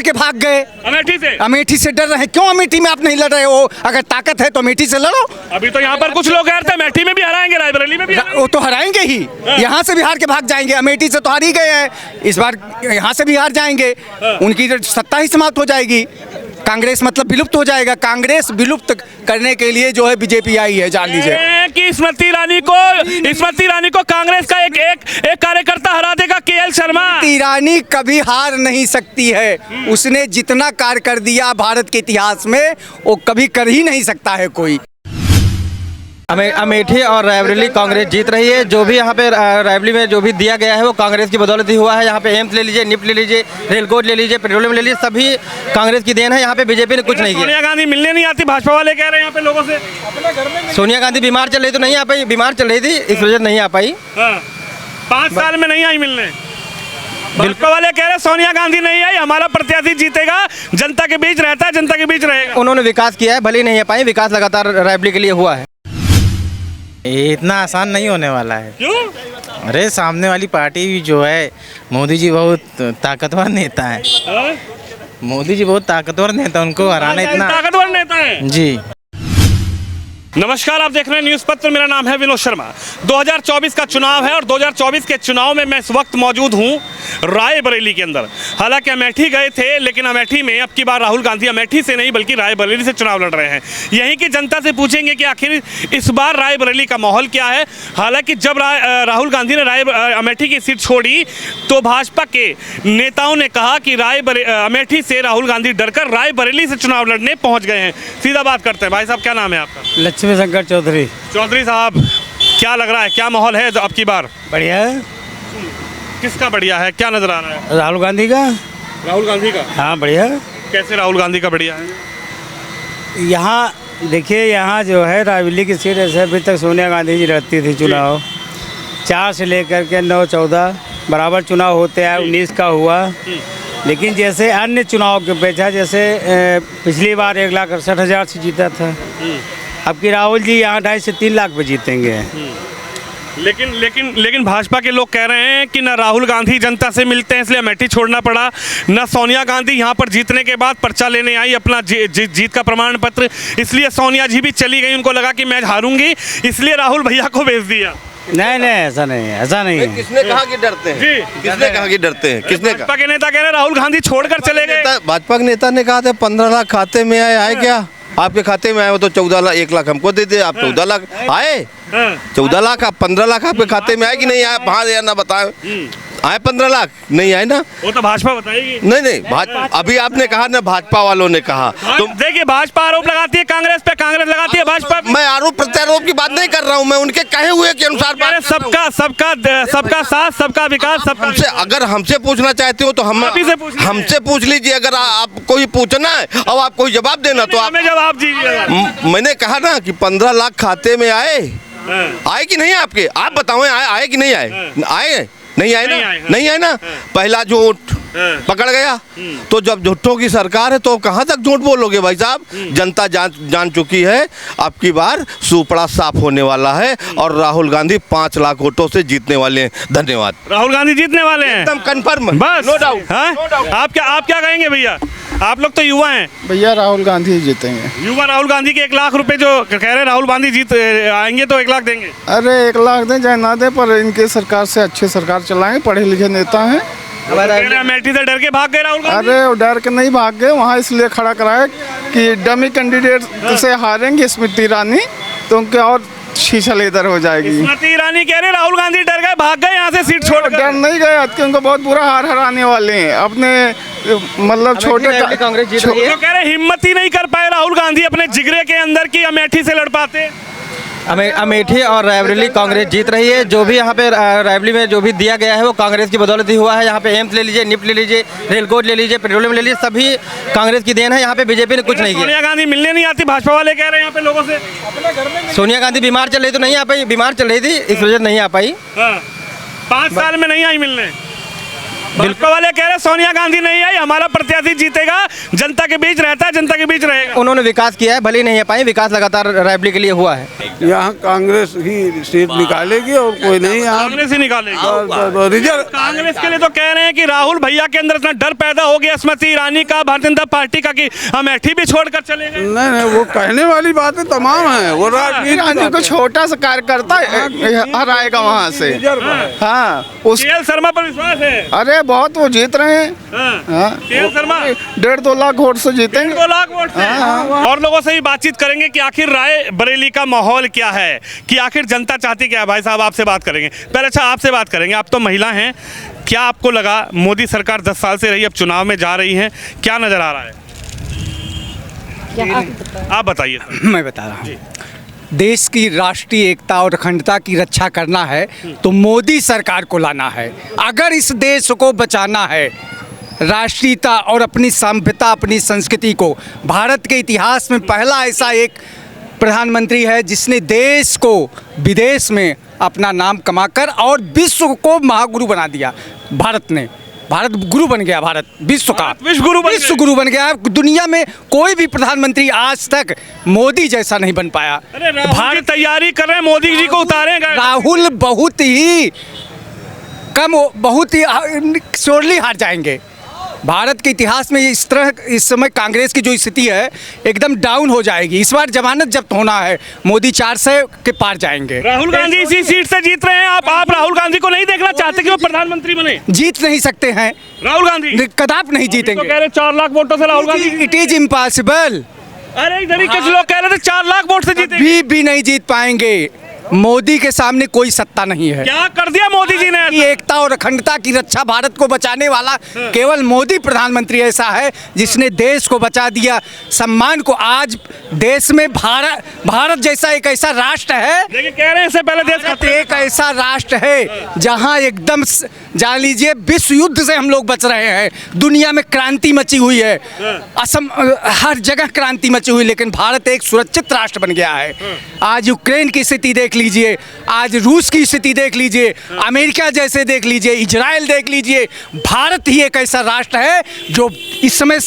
के भाग गए अमेठी से डर रहे हैं। क्यों अमेठी में आप नहीं लड़ रहे हो? अगर ताकत है तो अमेठी से लड़ो। अभी तो यहाँ पर कुछ लोग कह रहे थे अमेठी में भी हराएंगे, रायबरेली में भी वो तो हराएंगे ही। यहाँ से भी हार के भाग जाएंगे। अमेठी से तो हार ही गए हैं, इस बार यहाँ से भी हार जाएंगे। उनकी सत्ता ही समाप्त हो जाएगी। कांग्रेस मतलब विलुप्त हो जाएगा। कांग्रेस विलुप्त करने के लिए जो है बीजेपी आई है, जान लीजिए कि स्मृति ईरानी को कांग्रेस का एक कार्यकर्ता हरा देगा, केएल शर्मा। ईरानी कभी हार नहीं सकती है। उसने जितना कार्य कर दिया भारत के इतिहास में वो कभी कर ही नहीं सकता है कोई। अमेठी और रायबरेली कांग्रेस जीत रही है। जो भी यहाँ पे रायबरेली में जो भी दिया गया है वो कांग्रेस की बदौलत ही हुआ है। यहाँ पे एम्स ले लीजिए, निफ्ट ले लीजिए, रेल कोच ले लीजिए, पेट्रोलियम ले लीजिए, सभी कांग्रेस की देन है। यहाँ पे बीजेपी ने कुछ नहीं किया। सोनिया गांधी मिलने नहीं आती, भाजपा वाले कह रहे हैं यहाँ पे लोगों से। सोनिया गांधी बीमार चल रही तो नहीं आ पाई, बीमार चल रही थी इस वजह से नहीं आ पाई। 5 साल में नहीं आई मिलने। भाजपा वाले कह रहे हैं सोनिया गांधी नहीं आई, हमारा प्रत्याशी जीतेगा, जनता के बीच रहता है, जनता के बीच रहेगा। उन्होंने विकास किया है, भले ही नहीं आ पाई, विकास लगातार रायबरेली के लिए हुआ है। इतना आसान नहीं होने वाला है। क्यों? अरे सामने वाली पार्टी भी जो है, मोदी जी बहुत ताकतवर नेता है। मोदी जी बहुत ताकतवर नेता, उनको हराना इतना ताकतवर नेता है जी। नमस्कार, आप देख रहे हैं न्यूज़ पत्र। मेरा नाम है विनोद शर्मा। 2024 का चुनाव है और 2024 के चुनाव में मैं इस वक्त मौजूद हूं रायबरेली के अंदर। हालांकि अमेठी गए थे, लेकिन अमेठी में अब की बार राहुल गांधी अमेठी से नहीं बल्कि रायबरेली से चुनाव लड़ रहे हैं। यहीं की जनता से पूछेंगे कि आखिर इस बार रायबरेली का माहौल क्या है। हालांकि जब राहुल गांधी ने अमेठी की सीट छोड़ी तो भाजपा के नेताओं ने कहा कि अमेठी से राहुल गांधी डरकर रायबरेली से चुनाव लड़ने पहुँच गए हैं। सीधा बात करते हैं। भाई साहब, क्या नाम है आपका? लक्ष्मी शंकर चौधरी। चौधरी साहब, क्या लग रहा है, क्या माहौल है अब की बार? बढ़िया है। किसका बढ़िया है, क्या नजर आ रहा है? राहुल गांधी का। राहुल गांधी का? हाँ, बढ़िया। कैसे राहुल गांधी का बढ़िया है? यहाँ देखिए, यहाँ जो है रायबरेली की सीट ऐसे अभी तक सोनिया गांधी जी लड़ती थी चुनाव। 4 से लेकर के 9-14 बराबर चुनाव होते हैं। 19 का हुआ, लेकिन जैसे अन्य चुनाव के अपेक्षा, जैसे पिछली बार 1,68,000 से जीता था, अब की राहुल जी यहाँ 2.5 से 3 लाख पे जीतेंगे। लेकिन भाजपा के लोग कह रहे हैं कि न राहुल गांधी जनता से मिलते हैं इसलिए अमेठी छोड़ना पड़ा, न सोनिया गांधी यहाँ पर जीतने के बाद पर्चा लेने आई अपना जीत का प्रमाण पत्र, इसलिए सोनिया जी भी चली गई। उनको लगा कि मैं हारूंगी, इसलिए राहुल भैया को भेज दिया। नहीं, ऐसा नहीं है, ऐसा नहीं है। किसने कहा कि डरते हैं? जी, किसने कहा कि डरते हैं? किसने कहा? भाजपा के नेता कह रहे हैं राहुल गांधी छोड़कर चले गए। भाजपा के नेता ने कहा था 15 लाख खाते में आए क्या? आपके खाते में आए वो तो 14 लाख, 1 लाख हमको दे दे। आप 14 लाख आए, 14 लाख, आप 15 लाख आपके खाते में आए कि नहीं आए? हाँ या ना बताए। आए 15 लाख? नहीं आए ना। वो तो भाजपा बताएगी। नहीं, भाजपा अभी आपने कहा ना, भाजपा वालों ने कहा। तो देखिए, भाजपा आरोप लगाती है कांग्रेस पे, कांग्रेस लगाती है भाजपा पे। मैं आरोप प्रत्यारोप की बात नहीं कर रहा हूँ, मैं उनके कहे हुए के अनुसार बात। सबका साथ, सबका विकास, सबका। अगर हमसे पूछना चाहते हो तो हमसे पूछ लीजिए। अगर आप कोई पूछना है और आप कोई जवाब देना तो आप जवाब दीजिए। मैंने कहा ना कि 15 लाख खाते में आए कि नहीं आपके? आप बताओ, आए कि नहीं आए? आए नहीं आए ना? नहीं आए ना। पहला झूठ पकड़ गया, तो जब झूठों की सरकार है तो कहाँ तक झूठ बोलोगे भाई साहब? जनता जान चुकी है, अब की बार सूपड़ा साफ होने वाला है और राहुल गांधी 5 लाख वोटों से जीतने वाले हैं। धन्यवाद। राहुल गांधी जीतने वाले हैं एकदम कंफर्म, बस, नो डाउट। आप क्या कहेंगे भैया? आप लोग तो युवा हैं। भैया राहुल गांधी जीतेंगे। युवा राहुल गांधी के 1 लाख रुपए जो कह रहे हैं राहुल गांधी जीत आएंगे तो 1 लाख देंगे। अरे 1 लाख दें चाहे ना दें, पर इनके सरकार से अच्छी सरकार चलाएंगे। पढ़े लिखे नेता हैं। अमेठी से डर के भाग गए राहुल गांधी। अरे वो डर के नहीं भाग गए, वहाँ इसलिए खड़ा कराए कि डमी कैंडिडेट से हारेंगे स्मृति ईरानी, तो उनके और शीशा लेदर हो जाएगी। स्मृति ईरानी कह रहे राहुल गांधी डर गए, भाग गए यहाँ से सीट छोड़। डर नहीं गए, उनको बहुत बुरा हार हराने वाले हैं अपने, मतलब छोटे कांग्रेस जीत रही है। तो कह रहे हिम्मत ही नहीं कर पाए राहुल गांधी अपने जिगरे के अंदर की अमेठी से लड़ पाते। अमेठी और रायबरेली कांग्रेस जीत रही है। जो भी यहाँ पे रायबरेली में जो भी दिया गया है वो कांग्रेस की बदौलत ही हुआ है। यहाँ पे एम्स ले लीजिए, निफ्ट ले लीजिए, रेल कोच ले लीजिए, पेट्रोलियम ले लीजिए, सभी कांग्रेस की देन है। यहाँ पे बीजेपी ने कुछ नहीं किया। सोनिया गांधी मिलने नहीं आती, भाजपा वाले कह रहे हैं यहाँ पे लोगों से। सोनिया गांधी बीमार चल रही तो नहीं आ पाई, बीमार चल रही थी इस वजह से नहीं आ पाई। 5 साल में नहीं आई मिलने। भाजपा वाले कह रहे सोनिया गांधी नहीं आई, हमारा प्रत्याशी जीतेगा, जनता के बीच रहता है, जनता के बीच रहेगा। उन्होंने विकास किया है, भले ही नहीं है पाए, विकास लगातार रायबरेली के लिए हुआ है। यहाँ कांग्रेस ही सीट निकालेगी और कोई नहीं। यहाँ कांग्रेस ही निकालेगी। रिजर्व कांग्रेस के लिए तो कह रहे हैं कि राहुल भैया के अंदर इतना डर पैदा हो गया स्मृति ईरानी का, भारतीय जनता पार्टी का, कि अमेठी भी छोड़कर चले गए। नहीं, वो कहने वाली बातें तमाम है, वो राजनीति को छोटा सा कार्यकर्ता हराएगा वहाँ से। हाँ, उस के.एल. शर्मा पर विश्वास है। अरे बहुत वो जीत रहे हैं। हाँ, के.एल. शर्मा 1.5-2 लाख वोट से जीतेंगे। 2 लाख वोट से। और लोगों से भी बातचीत करेंगे कि आखिर राय बरेली का माहौल क्या है, कि आखिर जनता चाहती क्या है। भाई साहब आपसे बात करेंगे पहले। अच्छा, आपसे बात करेंगे, आप तो महिला हैं, क्या आपको लगा मोदी सरकार 10 साल से रही, अब चुनाव में जा रही है, क्या नजर आ रहा है? आप बताइए। मैं बता रहा हूँ, देश की राष्ट्रीय एकता और अखंडता की रक्षा करना है तो मोदी सरकार को लाना है। अगर इस देश को बचाना है, राष्ट्रीयता और अपनी सभ्यता, अपनी संस्कृति को, भारत के इतिहास में पहला ऐसा एक प्रधानमंत्री है जिसने देश को विदेश में अपना नाम कमाकर और विश्व को महागुरु बना दिया। भारत गुरु बन गया, भारत विश्व का विश्व गुरु बन गया। दुनिया में कोई भी प्रधानमंत्री आज तक मोदी जैसा नहीं बन पाया। भारत तैयारी कर रहे हैं, मोदी जी को उतारेंगे। राहुल बहुत ही शोरली हार जाएंगे। भारत के इतिहास में इस तरह इस समय कांग्रेस की जो स्थिति है एकदम डाउन हो जाएगी। इस बार जमानत जब्त होना है, मोदी 400 के पार जाएंगे। राहुल गांधी इसी सीट से जीत रहे हैं। आप राहुल गांधी को नहीं देखना चाहते कि वो प्रधानमंत्री बने? जीत नहीं सकते हैं राहुल गांधी, कदापि नहीं तो जीतेंगे। कह रहे 4 लाख वोटों से Rahul Gandhi. It is impossible. अरे इधर ही कुछ लोग कह रहे थे 4 लाख वोट से जीतेंगे। भी नहीं जीत पाएंगे। मोदी के सामने कोई सत्ता नहीं है। क्या कर दिया मोदी जी ने? की एकता और अखंडता की रक्षा, भारत को बचाने वाला केवल मोदी प्रधानमंत्री ऐसा है जिसने देश को बचा दिया, सम्मान को। आज देश में भारत जैसा एक ऐसा राष्ट्र है, लेकिन कह रहे हैं इससे पहले देश भारत एक ऐसा राष्ट्र है जहां एकदम जान लीजिए विश्व युद्ध से हम लोग बच रहे हैं। दुनिया में क्रांति मची हुई है, हर जगह क्रांति मची हुई, लेकिन भारत एक सुरक्षित राष्ट्र बन गया है। आज यूक्रेन की स्थिति देख लीजिए, आज रूस की स्थिति देख लीजिए, अमेरिका जैसे देख लीजिए, इजराइल देख लीजिए। भारत ही एक ऐसा राष्ट्र है जो इस समय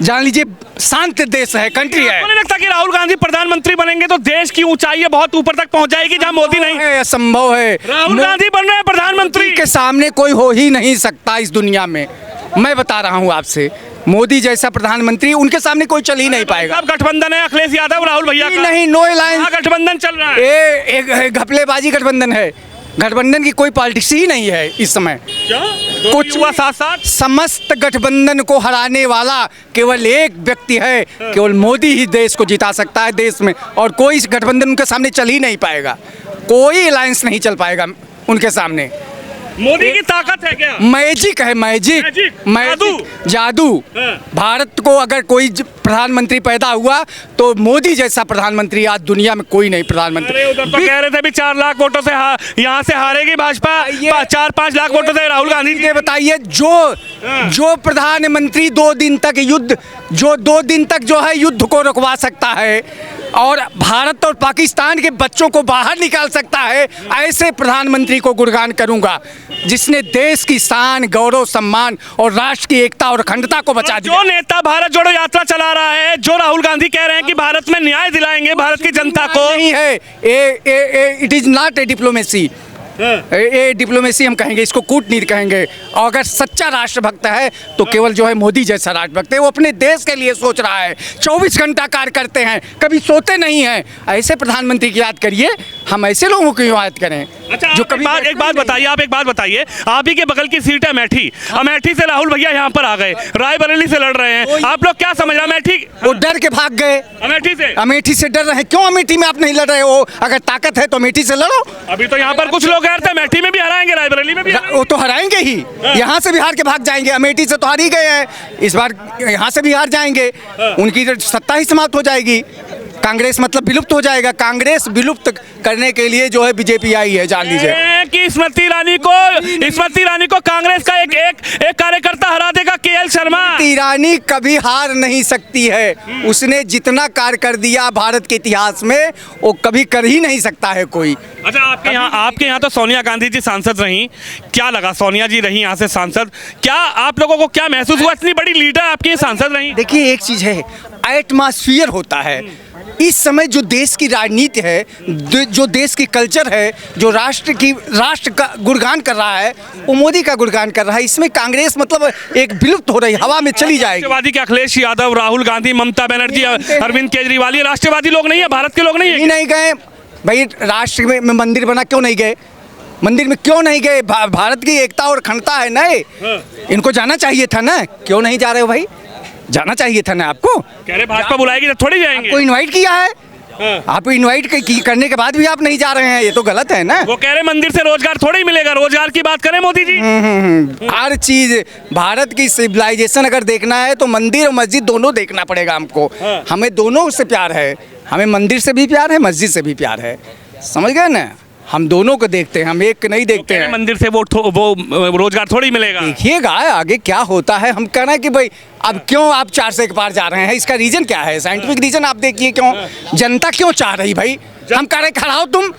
जान लीजिए शांत देश है, कंट्री है। मुझे लगता है कि राहुल गांधी प्रधानमंत्री बनेंगे तो देश की ऊंचाई बहुत ऊपर तक पहुंच जाएगी, जहां मोदी नहीं है। असंभव है। राहुल गांधी बन रहे हैं प्रधानमंत्री। के सामने कोई हो ही नहीं सकता इस दुनिया में। मैं बता रहा हूं आपसे, मोदी जैसा प्रधानमंत्री उनके सामने कोई चल ही नहीं पाएगा। अब गठबंधन है अखिलेश यादव राहुल भैया का। नहीं, नो अलायंस गठबंधन चल रहा है। ये एक घपलेबाजी गठबंधन है। गठबंधन की कोई पॉलिटिक्स ही नहीं है इस समय। कुछ हुआ साथ समस्त गठबंधन को हराने वाला केवल एक व्यक्ति है, केवल मोदी ही देश को जिता सकता है देश में, और कोई इस गठबंधन उनके सामने चल ही नहीं पाएगा। कोई अलायंस नहीं चल पाएगा उनके सामने। मोदी की ताकत है क्या? मैजिक है, मैजिक जादू। भारत को अगर कोई प्रधानमंत्री पैदा हुआ तो मोदी जैसा प्रधानमंत्री आज दुनिया में कोई नहीं प्रधानमंत्री। उधर तो कह रहे थे भी 4 लाख वोटों से यहाँ से हारेगी भाजपा, 4-5 लाख वोटों से राहुल गांधी। ये बताइए, जो प्रधानमंत्री 2 दिन तक जो है युद्ध को रुकवा सकता है और भारत और पाकिस्तान के बच्चों को बाहर निकाल सकता है, ऐसे प्रधानमंत्री को गुणगान करूंगा जिसने देश की शान, गौरव, सम्मान और राष्ट्र की एकता और अखंडता को बचा दिया। जो नेता भारत जोड़ो यात्रा चला रहा है, जो राहुल गांधी कह रहे हैं कि भारत में न्याय दिलाएंगे भारत की जनता को, नहीं है। It is not a diplomacy. ये डिप्लोमेसी हम कहेंगे, इसको कूटनीति कहेंगे। और अगर सच्चा राष्ट्रभक्त है तो केवल जो है मोदी जैसा राष्ट्रभक्त है, वो अपने देश के लिए सोच रहा है, 24 घंटा कार्य करते हैं, कभी सोते नहीं हैं। ऐसे प्रधानमंत्री की याद करिए, हम ऐसे लोगों की याद करें। अच्छा, जो कभी एक बात बताइए, आप ही के बगल की सीट है अमेठी से राहुल भैया यहाँ पर आ गए, रायबरेली से लड़ रहे हैं, आप लोग क्या समझ रहे हैं? अमेठी वो डर के भाग गए। अमेठी से डर रहे हैं। क्यों अमेठी में आप नहीं लड़ रहे हो? अगर ताकत है तो अमेठी से लड़ो। अभी तो यहाँ पर कुछ लोग अमेठी में भी हराएंगे, रायबरेली में भी वो तो हराएंगे ही। यहाँ से भी हार के भाग जाएंगे। अमेठी से तो हार ही गए हैं, इस बार यहाँ से भी हार जाएंगे। उनकी सत्ता ही समाप्त हो जाएगी। कांग्रेस मतलब विलुप्त हो जाएगा। कांग्रेस विलुप्त करने के लिए जो है बीजेपी आई है, जान लीजिए। कि स्मृति ईरानी को कांग्रेस का एक कार्यकर्ता हरा देगा, केएल शर्मा। ईरानी कभी हार नहीं सकती है, उसने जितना कार्य कर दिया भारत के इतिहास में वो कभी कर ही नहीं सकता है कोई। अच्छा, आपके यहाँ तो सोनिया गांधी जी सांसद रही, क्या लगा? सोनिया जी रही यहाँ से सांसद, क्या आप लोगों को क्या महसूस हुआ? इतनी बड़ी लीडर आपकी सांसद रही। देखिए एक चीज है, एटमॉस्फेयर होता है इस समय, जो देश की राजनीति है, जो देश की कल्चर है, जो राष्ट्र का गुणगान कर रहा है, वो मोदी का गुणगान कर रहा है। इसमें कांग्रेस मतलब एक विलुप्त हो रही, हवा में चली जाएगी। राष्ट्रवादी के अखिलेश यादव, राहुल गांधी, ममता बनर्जी, अरविंद केजरीवाल, ये राष्ट्रवादी लोग नहीं है, भारत के लोग नहीं है। नहीं गए भाई, राष्ट्र में मंदिर बना, क्यों नहीं गए? मंदिर में क्यों नहीं गए? भारत की एकता और अखंडता है ना, इनको जाना चाहिए था ना, क्यों नहीं जा रहे हो भाई? जाना चाहिए था ना आपको। कह रहे भाजपा बुलाएगी तो थोड़ी जाएंगे। आपको इनवाइट किया है, आपको इनवाइट करने के बाद भी आप नहीं जा रहे हैं, ये तो गलत है ना। वो कह रहे मंदिर से रोजगार थोड़ी मिलेगा, रोजगार की बात करें मोदी जी। हर चीज भारत की सिविलाइजेशन अगर देखना है तो मंदिर और मस्जिद दोनों देखना पड़ेगा हमको। हमें दोनों से प्यार है, हमें मंदिर से भी प्यार है, मस्जिद से भी प्यार है, समझ गए ना? हम दोनों को देखते हैं, हम एक नहीं देखते हैं। मंदिर से वो रोजगार थोड़ी मिलेगा। देखिएगा आगे क्या होता है। हम कह रहे हैं कि भाई अब क्यों आप 400 के पार जा रहे हैं, इसका रीजन क्या है? साइंटिफिक रीजन आप देखिए, क्यों जनता क्यों चाह रही भाई? हम कह रहे खड़ाओ तुम,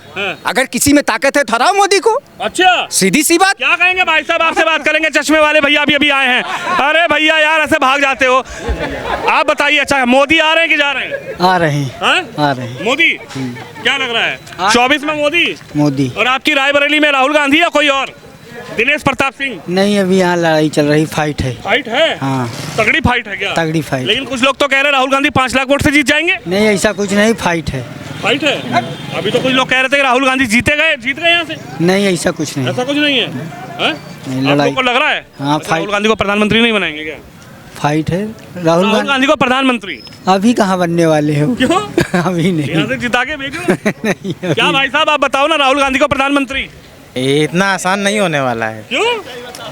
अगर किसी में ताकत है हराओ मोदी को। अच्छा, सीधी सी बात। क्या कहेंगे भाई साहब? आपसे बात करेंगे, चश्मे वाले भैया अभी आए हैं। अरे भैया यार ऐसे भाग जाते हो, आप बताइए। अच्छा, मोदी आ रहे हैं कि जा रहे हैं? आ रहे हैं, आ रहे हैं। मोदी क्या लग रहा है? 24 में मोदी। और आपकी रायबरेली में राहुल गांधी या कोई और? दिनेश प्रताप सिंह? नहीं, अभी यहाँ लड़ाई चल रही, फाइट है। फाइट है? हाँ, तगड़ी फाइट है क्या? तगड़ी फाइट। लेकिन कुछ लोग तो कह रहे हैं राहुल गांधी 5 लाख वोट से जीत जाएंगे। नहीं, ऐसा कुछ नहीं, फाइट है। फाइट है? अभी तो कुछ लोग कह रहे थे कि राहुल गांधी जीत गए यहाँ से। नहीं, ऐसा कुछ नहीं, ऐसा कुछ नहीं है। लड़ाई को लग रहा है। हाँ, राहुल गांधी को प्रधानमंत्री नहीं बनाएंगे क्या? फाइट है। राहुल गांधी को प्रधानमंत्री अभी कहाँ बनने वाले हो? क्यों? अभी नहीं, यहाँ से जिता के भेजो। नहीं क्या भाई साहब आप बताओ ना, राहुल गांधी को प्रधानमंत्री? इतना आसान नहीं होने वाला है। क्यों?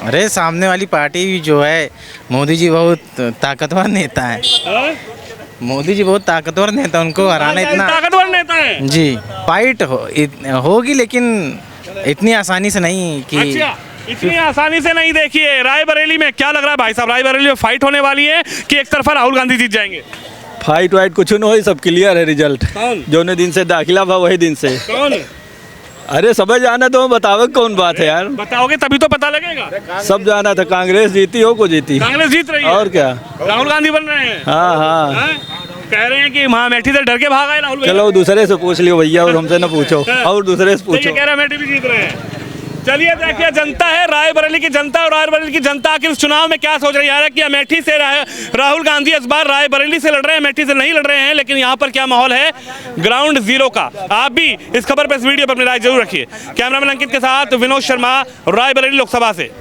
अरे सामने वाली पार्टी जो है, मोदी जी बहुत ताकतवर नेता है। मोदी जी बहुत ताकतवर नेता, उनको हराना इतना ताकतवर नेता है जी। फाइट होगी लेकिन इतनी आसानी से नहीं कि अच्छा, इतनी आसानी से नहीं। देखिए रायबरेली में क्या लग रहा है भाई साहब? रायबरेली में फाइट होने वाली है कि एक तरफा राहुल गांधी जीत जाएंगे? फाइट वाइट कुछ न हो, सब क्लियर है रिजल्ट। कौन? जो ने दिन से दाखिला हुआ वही दिन से। कौन? अरे समझ जाना, तो बताओगे कौन बात है यार? बताओगे तभी तो पता लगेगा। सब जाना था, कांग्रेस जीती हो को जीती। कांग्रेस जीत रही है और क्या, राहुल गांधी बन रहे हैं। हाँ। कह रहे हैं कि अमेठी से डर के भाग आए राहुल। चलो दूसरे से पूछ लियो भैया, और हमसे न पूछो, और दूसरे से पूछो। कह रहे अमेठी भी जीत रहे हैं। चलिए देखिए, जनता है रायबरेली की जनता, और रायबरेली की जनता आखिर इस चुनाव में क्या सोच रही है कि अमेठी से राहुल गांधी इस बार रायबरेली से लड़ रहे हैं, अमेठी से नहीं लड़ रहे हैं। लेकिन यहाँ पर क्या माहौल है ग्राउंड जीरो का, आप भी इस खबर पर, इस वीडियो पर अपनी राय जरूर रखिए। कैमरामैन अंकित के साथ विनोद शर्मा, रायबरेली लोकसभा से।